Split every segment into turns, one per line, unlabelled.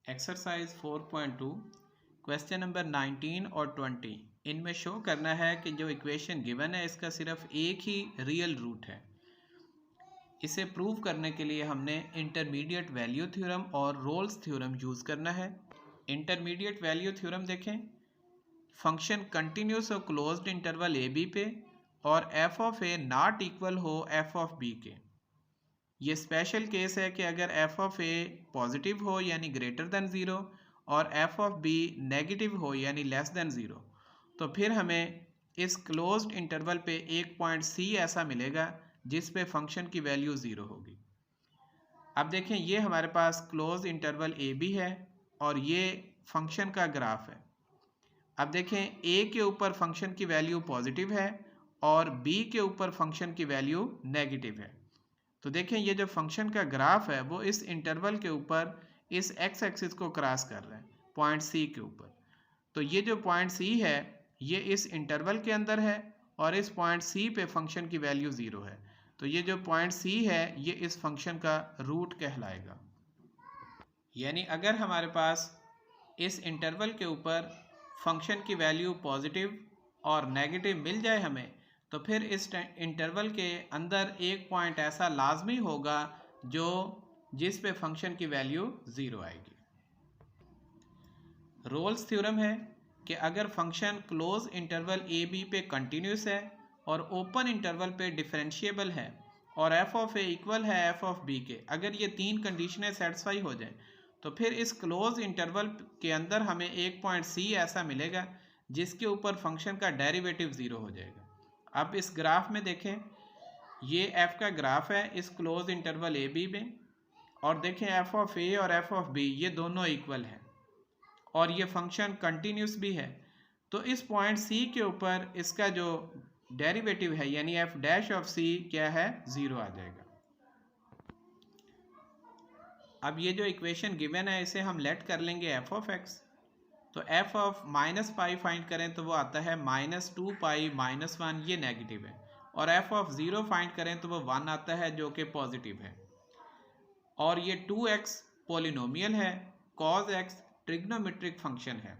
Exercise 4.2 question number 19 और 20 इनमें show करना है कि जो इक्वेशन गिवन है इसका सिर्फ एक ही रियल रूट है। इसे प्रूव करने के लिए हमने इंटरमीडिएट वैल्यू थ्योरम और रोल्स थ्योरम यूज़ करना है। इंटरमीडिएट वैल्यू थ्योरम देखें, फंक्शन कंटिन्यूस हो क्लोज्ड इंटरवल ए बी पे और F of A not equal हो एफ ऑफ बी के। ये स्पेशल केस है कि अगर एफ ऑफ ए पॉजिटिव हो यानी ग्रेटर देन ज़ीरो और एफ ऑफ बी नेगेटिव हो यानी लेस देन ज़ीरो, तो फिर हमें इस क्लोज्ड इंटरवल पे एक पॉइंट सी ऐसा मिलेगा जिस पे फंक्शन की वैल्यू ज़ीरो होगी। अब देखें, ये हमारे पास क्लोज इंटरवल ए बी है और ये फंक्शन का ग्राफ है। अब देखें, ए के ऊपर फंक्शन की वैल्यू पॉजिटिव है और बी के ऊपर फंक्शन की वैल्यू नेगेटिव है। तो देखें, ये जो फंक्शन का ग्राफ है वो इस इंटरवल के ऊपर इस एक्स एक्सिस को क्रॉस कर रहा है पॉइंट सी के ऊपर। तो ये जो पॉइंट सी है ये इस इंटरवल के अंदर है और इस पॉइंट सी पे फंक्शन की वैल्यू ज़ीरो है। तो ये जो पॉइंट सी है ये इस फंक्शन का रूट कहलाएगा। यानी अगर हमारे पास इस इंटरवल के ऊपर फंक्शन की वैल्यू पॉजिटिव और नेगेटिव मिल जाए हमें, तो फिर इस इंटरवल के अंदर एक पॉइंट ऐसा लाजमी होगा जिस पे फंक्शन की वैल्यू ज़ीरो आएगी। रोल्स थ्योरम है कि अगर function close interval A B पे कंटिन्यूस है और ओपन इंटरवल पे डिफरेंशिएबल है और एफ ऑफ ए इक्वल है एफ ऑफ बी के, अगर ये तीन कंडीशनें सेटिस्फाई हो जाएं तो फिर इस क्लोज इंटरवल के अंदर हमें एक पॉइंट सी ऐसा मिलेगा जिसके ऊपर फंक्शन का डेरिवेटिव ज़ीरो हो जाएगा। अब इस ग्राफ में देखें, ये एफ का ग्राफ है इस क्लोज इंटरवल ए बी में, और देखें एफ ऑफ ए और एफ ऑफ बी ये दोनों इक्वल हैं और ये फंक्शन कंटिन्यूस भी है। तो इस पॉइंट सी के ऊपर इसका जो डेरिवेटिव है यानी एफ डैश ऑफ सी क्या है, ज़ीरो आ जाएगा। अब ये जो इक्वेशन गिवन है इसे हम लेट कर लेंगे एफ ऑफ एक्स। तो F of minus pi find करें तो वो आता है minus two pi minus one, ये नेगेटिव है, और एफ ऑफ ज़ीरो फाइंड करें तो वो वन आता है जो कि पॉजिटिव है। और ये 2x पोलिनोमियल है, कॉज एक्स ट्रिग्नोमेट्रिक फंक्शन है।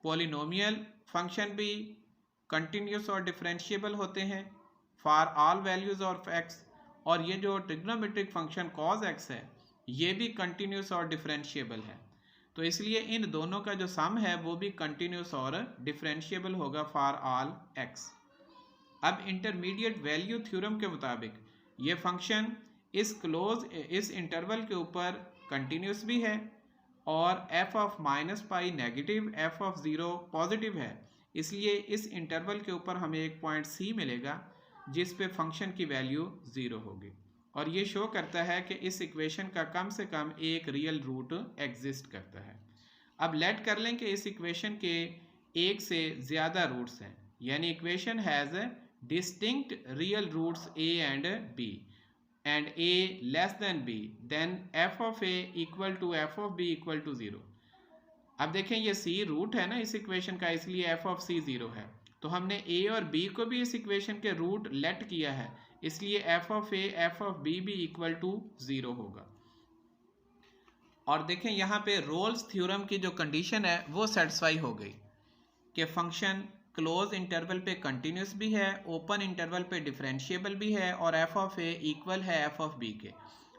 पोलिनोमियल फंक्शन भी कंटिन्यूस और डिफरेंशिएबल होते हैं for all values of x, और ये जो ट्रिग्नोमेट्रिक फंक्शन कॉज एक्स है ये भी कंटिन्यूस और डिफरेंशिएबल है। तो इसलिए इन दोनों का जो सम है वो भी कंटिन्यूस और डिफरेंशिएबल होगा फॉर ऑल एक्स। अब इंटरमीडिएट वैल्यू थ्योरम के मुताबिक ये फंक्शन इस इंटरवल के ऊपर कंटिन्यूस भी है और F of minus pi negative, F of zero positive है, इसलिए इस इंटरवल के ऊपर हमें एक पॉइंट सी मिलेगा जिस पे फंक्शन की वैल्यू ज़ीरो होगी। और ये शो करता है कि इस इक्वेशन का कम से कम एक रियल रूट एग्जिस्ट करता है। अब लेट कर लें कि इस इक्वेशन के एक से ज़्यादा रूट्स हैं, यानी equation has distinct real roots a and b and a less than b, then f of a equal to f of b equal to 0। अब देखें, ये c रूट है ना इस इक्वेशन का, इसलिए f of c 0 है। तो हमने a और b को भी इस इक्वेशन के रूट लेट किया है, इसलिए f of a f of b भी इक्वल टू 0 होगा। और देखें यहाँ पे रोल्स थ्योरम की जो कंडीशन है वो सेटिस्फाई हो गई कि फंक्शन क्लोज इंटरवल पे कंटिन्यूस भी है, ओपन इंटरवल पे डिफरेंशिएबल भी है और एफ ऑफ ए इक्वल है एफ ऑफ बी के।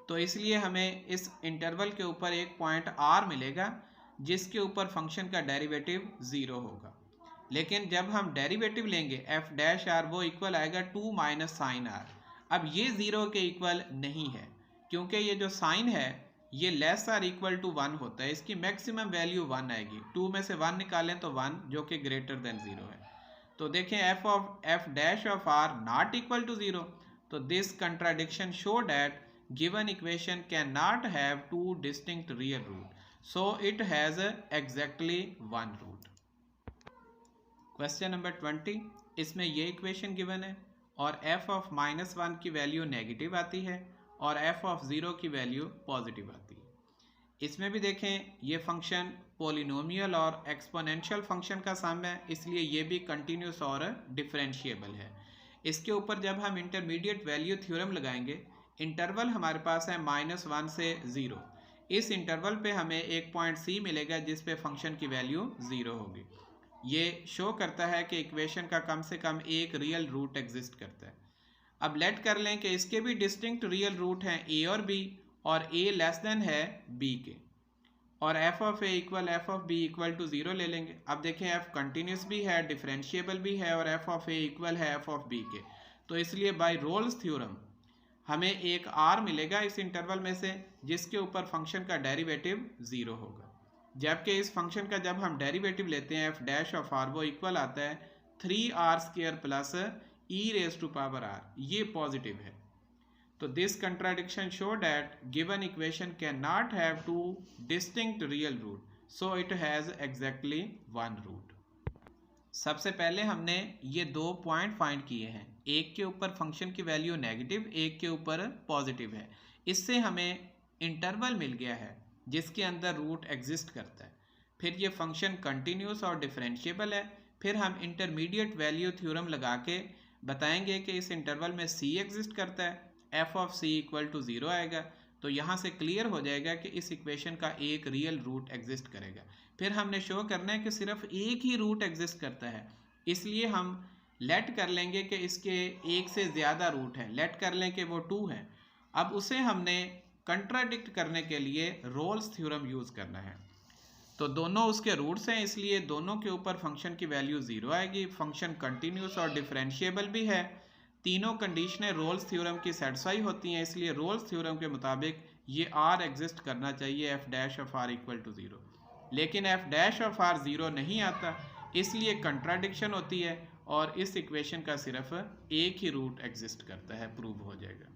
तो इसलिए हमें इस इंटरवल के ऊपर एक पॉइंट आर मिलेगा जिसके ऊपर फंक्शन का डेरिवेटिव ज़ीरो होगा। लेकिन जब हम डेरिवेटिव लेंगे एफ डैश आर वो इक्वल आएगा टू माइनस साइन आर। अब ये ज़ीरो के इक्वल नहीं है क्योंकि ये जो साइन है ये less or equal to one होता है, इसकी मैक्सिमम वैल्यू वन आएगी। टू में से वन निकालें तो वन जो कि ग्रेटर देन ज़ीरो है। तो देखें f dash of r not equal to zero, तो this contradiction show that given equation can not have two distinct real root, so it has exactly one root. Question number 20, इसमें ये equation given है और F of minus one की value negative आती है और F of zero की value positive आती है। इसमें भी देखें, ये फंक्शन पोलिनोमियल और एक्सपोनेंशियल फंक्शन का सम है, इसलिए ये भी कंटिन्यूस और डिफरेंशिएबल है। इसके ऊपर जब हम इंटरमीडिएट वैल्यू थ्योरम लगाएंगे, इंटरवल हमारे पास है -1 से 0, इस इंटरवल पे हमें एक पॉइंट सी मिलेगा जिस पे फंक्शन की वैल्यू 0 होगी। ये शो करता है कि इक्वेशन का कम से कम एक रियल रूट एग्जिस्ट करता है। अब लेट कर लें कि इसके भी डिस्टिंक्ट रियल रूट हैं ए और बी, और ए लेस देन है बी के, और F of A equal F of B equal to 0 ले लेंगे। अब देखें एफ कंटिन्यूस भी है, डिफरेंशिएबल भी है, और एफ ऑफ ए इक्वल है एफ ऑफ बी के। तो इसलिए बाय रोल्स थ्योरम हमें एक आर मिलेगा इस इंटरवल में से जिसके ऊपर फंक्शन का डेरिवेटिव 0 होगा। जबकि इस फंक्शन का जब हम डेरिवेटिव लेते हैं एफ डैश ऑफ आर, वो इक्वल आता है 3r² plus E raise to power R, ये पॉजिटिव है। तो this contradiction show that given equation cannot have two distinct real root, so it has exactly one root। सबसे पहले हमने ये दो पॉइंट फाइंड किए हैं, एक के ऊपर फंक्शन की वैल्यू नेगेटिव, एक के ऊपर पॉजिटिव है। इससे हमें इंटरवल मिल गया है जिसके अंदर रूट एग्जिस्ट करता है। फिर ये फंक्शन कंटिन्यूस और डिफरेंशिएबल है। फिर हम इंटरमीडिएट वैल्यू थ्योरम लगा के बताएंगे कि इस इंटरवल में सी एग्जिस्ट करता है, F of C equal to 0 आएगा। तो यहाँ से क्लियर हो जाएगा कि इस इक्वेशन का एक रियल रूट एग्जिस्ट करेगा। फिर हमने शो करना है कि सिर्फ एक ही रूट एग्जिस्ट करता है, इसलिए हम लेट कर लेंगे कि इसके एक से ज़्यादा रूट हैं, लेट कर लें कि वो 2 हैं। अब उसे हमने कंट्राडिक्ट करने के लिए रोल्स थ्योरम यूज़ करना है। तो दोनों उसके रूट्स हैं, इसलिए दोनों के ऊपर फंक्शन की वैल्यू 0 आएगी। फंक्शन कंटिन्यूस और डिफरेंशिएबल भी है। तीनों कंडीशनें रोल्स थ्योरम की सेटिस्फाई होती हैं, इसलिए रोल्स थ्योरम के मुताबिक ये आर एग्जिस्ट करना चाहिए F dash of R equal to 0। लेकिन एफ डैश ऑफ आर 0 नहीं आता, इसलिए कंट्राडिक्शन होती है और इस इक्वेशन का सिर्फ एक ही रूट एग्जिस्ट करता है, प्रूव हो जाएगा।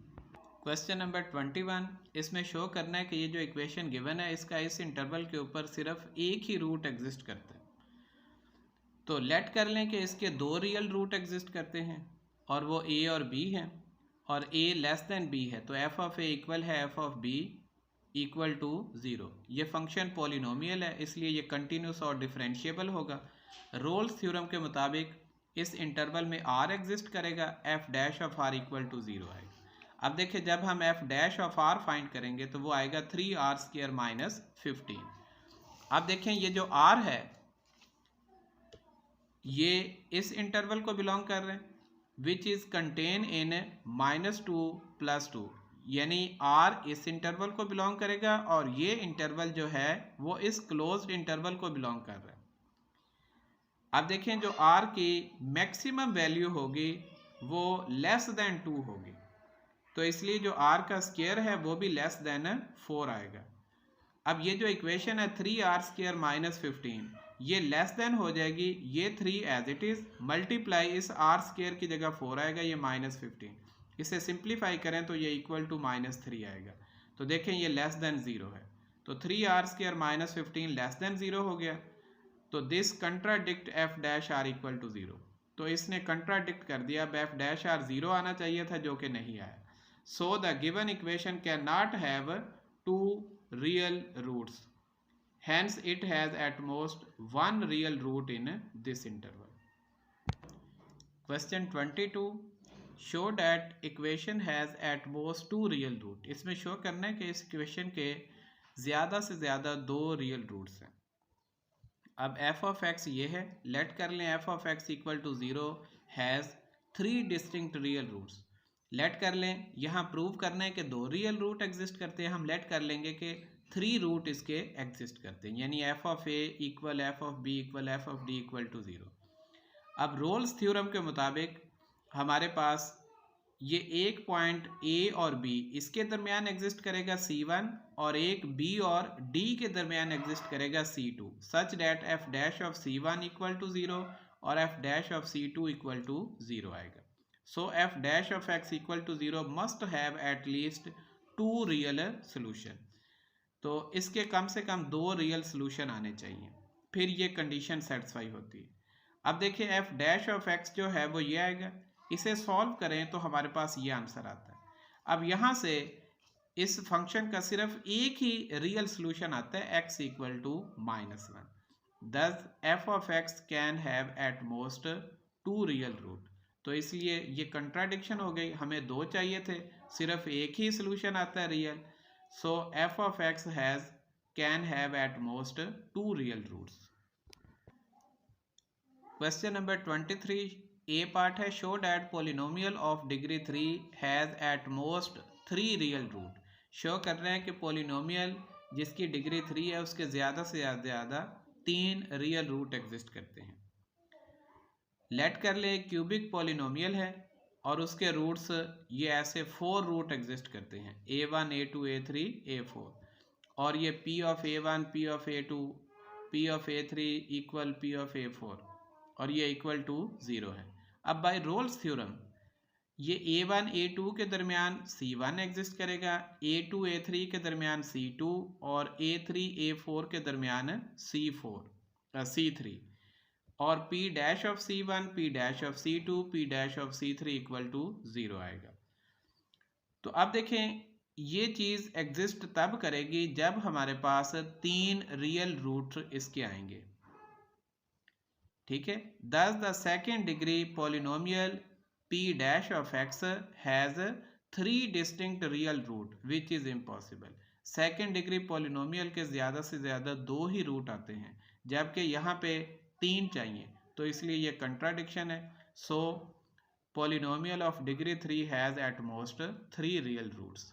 क्वेश्चन नंबर 21, इसमें शो करना है कि ये जो इक्वेशन गिवन है इसका इस इंटरवल के ऊपर सिर्फ एक ही रूट एग्जिस्ट करता है। तो लेट कर लें कि इसके दो रियल रूट एग्जिस्ट करते हैं और वो ए और बी हैं, और ए लेस देन बी है, तो एफ ऑफ ए इक्वल है F of B equal to 0। ये फंक्शन पॉलिनोमियल है, इसलिए ये कंटिन्यूस और डिफरेंशिएबल होगा। रोल्स थ्योरम के मुताबिक इस इंटरवल में आर एग्जिस्ट करेगा, F dash of R equal to 0 आएगा। अब देखिए जब हम F dash of R find करेंगे तो वो आएगा 3r² माइनस 15। अब देखें ये जो आर है ये इस इंटरवल को बिलोंग कर रहे हैं विच इज़ कंटेन इन -2 + 2, यानी आर इस इंटरवल को बिलोंग करेगा और ये इंटरवल जो है वो इस क्लोज्ड इंटरवल को बिलोंग कर रहा है। अब देखें जो आर की मैक्सिमम वैल्यू होगी वो लेस देन 2 होगी, तो इसलिए जो आर का स्क्वायर है वो भी लेस देन 4 आएगा। अब ये जो इक्वेशन है 3r² माइनस 15, ये लेस देन हो जाएगी, ये 3 एज इट इज़, मल्टीप्लाई इस r² की जगह 4 आएगा, ये -15। इसे सिंप्लीफाई करें तो ये इक्वल टू -3 आएगा। तो देखें ये लेस देन 0 है, तो 3r² माइनस 15 लेस देन 0 हो गया। तो this contradict F dash R equal to 0। तो इसने कंट्राडिक्ट कर दिया, अब एफ डैश आर 0 आना चाहिए था जो कि नहीं आया। So the given equation cannot have two real roots. Hence it has at most one real root in this interval. Question 22. Show that equation has at most two real root. इसमें show करना है कि इस equation के ज़्यादा से ज़्यादा दो रियल रूट्स हैं। अब f ऑफ x ये है, लेट कर लें f of x equal to 0 has 3 distinct real roots. Let कर लें, यहाँ प्रूव करना है कि दो रियल रूट एग्जिस्ट करते हैं, हम लेट कर लेंगे कि 3 रूट इसके एग्जिस्ट करते हैं, यानी F of A equal F of B equal F of D equal to 0। अब रोल्स थ्योरम के मुताबिक हमारे पास ये एक पॉइंट ए और बी इसके दरमियान एग्जिस्ट करेगा C1, और एक बी और डी के दरमियान एग्जिस्ट करेगा C2, such that F dash of C1 equal to 0 और F dash of C2 equal to 0 आएगा। So f dash of x equal to 0 must have at least 2 real solution। तो इसके कम से कम 2 real solution आने चाहिए, फिर ये कंडीशन सेटिस्फाई होती है। अब देखिए f डैश ऑफ x जो है वो ये आएगा, इसे सॉल्व करें तो हमारे पास ये आंसर आता है। अब यहाँ से इस फंक्शन का सिर्फ एक ही रियल सोल्यूशन आता है x equal to -1। This f of x can have at most 2 real root. तो इसलिए ये कंट्राडिक्शन हो गई, हमें 2 चाहिए थे, सिर्फ एक ही सोल्यूशन आता है real. So f of x can have at most 2 real roots. Question number 23. A part है show that polynomial of degree 3 has at most 3 real root. Show कर रहे हैं कि पोलिनोमियल जिसकी डिग्री 3 है उसके ज़्यादा से ज़्यादा 3 रियल रूट एग्जिस्ट करते हैं. लेट कर ले क्यूबिक पोलिनोमियल है और उसके रूट्स ये ऐसे 4 रूट एग्जिस्ट करते हैं, a1 a2 a3 a4, और ये p of a1 p of a2 p of a3 equal p of a4 और ये इक्वल टू 0 है. अब बाय रोल्स थ्योरम ये a1 a2 के दरमियान c1 एग्जिस्ट करेगा, a2 a3 के दरमियान c2 और a3 a4 के दरमियान c3, और p dash of c1 p dash of c2 p dash of c3 equal to 0 आएगा. तो अब देखें ये चीज़ एग्जिस्ट तब करेगी जब हमारे पास 3 रियल रूट इसके आएंगे. ठीक है. This the second degree polynomial p dash of x has 3 distinct real root which is impossible. Second degree polynomial के ज़्यादा से ज़्यादा 2 ही रूट आते हैं जबकि यहाँ पे 3 चाहिए, तो इसलिए ये कंट्राडिक्शन है. So polynomial of degree 3 has at most 3 real roots.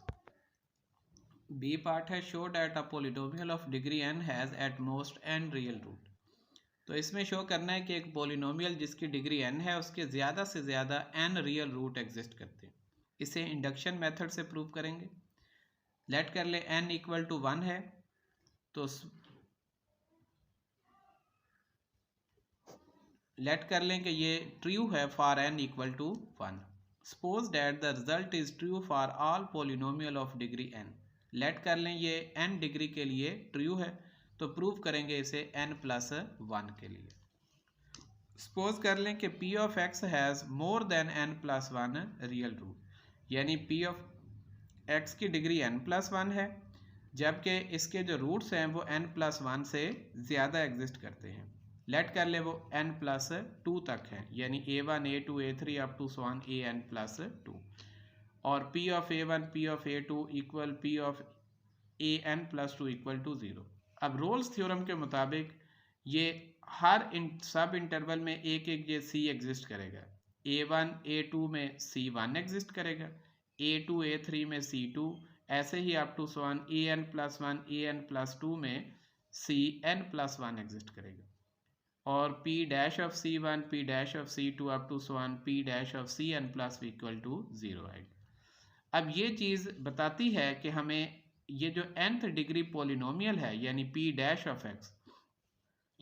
B part है show that a polynomial of degree n has at most n real root. तो इसमें शो करना है कि एक पॉलिनोमियल जिसकी डिग्री n है उसके ज़्यादा से ज़्यादा n रियल रूट एग्जिस्ट करते हैं. इसे इंडक्शन मेथड से प्रूव करेंगे. लेट कर ले n इक्वल टू 1 है, तो लेट कर लें कि ये ट्रू है for n equal to 1. Suppose that the result is true for all polynomial of degree n. Let कर लें ये n डिग्री के लिए ट्रू है, तो प्रूव करेंगे इसे n प्लस 1 के लिए. सपोज कर लें कि p of x has more than n plus 1 real root, यानी p ऑफ x की डिग्री n प्लस 1 है जबकि इसके जो रूट्स हैं वो n प्लस 1 से ज़्यादा एग्जिस्ट करते हैं. लेट कर ले वो n प्लस 2 तक है, यानी a1 a2 a3 up to so on an plus 2, और p of a1 p of a2 equal p of an plus 2 equal to 0. अब रोल्स थ्योरम के मुताबिक ये हर सब इंटरवल में एक एक ये c एग्जिस्ट करेगा. a1 a2 में c1 एग्जिस्ट करेगा, a2 a3 में c2, ऐसे ही up to so on an plus 1 an plus 2 में cn प्लस 1 एग्जिस्ट करेगा, और p dash of c1 p dash of c2 up to so on p dash of cn plus equal to 0 आएगा. अब ये चीज़ बताती है कि हमें ये जो nth डिग्री पॉलिनोमियल है यानी p डैश ऑफ x,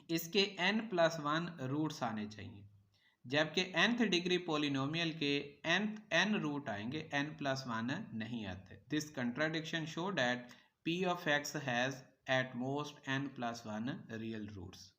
इसके n प्लस 1 रूट्स आने चाहिए, जबकि nth डिग्री पॉलिनोमियल के n रूट आएंगे, n प्लस 1 नहीं आते. This contradiction show that p of x has at most n plus 1 real roots.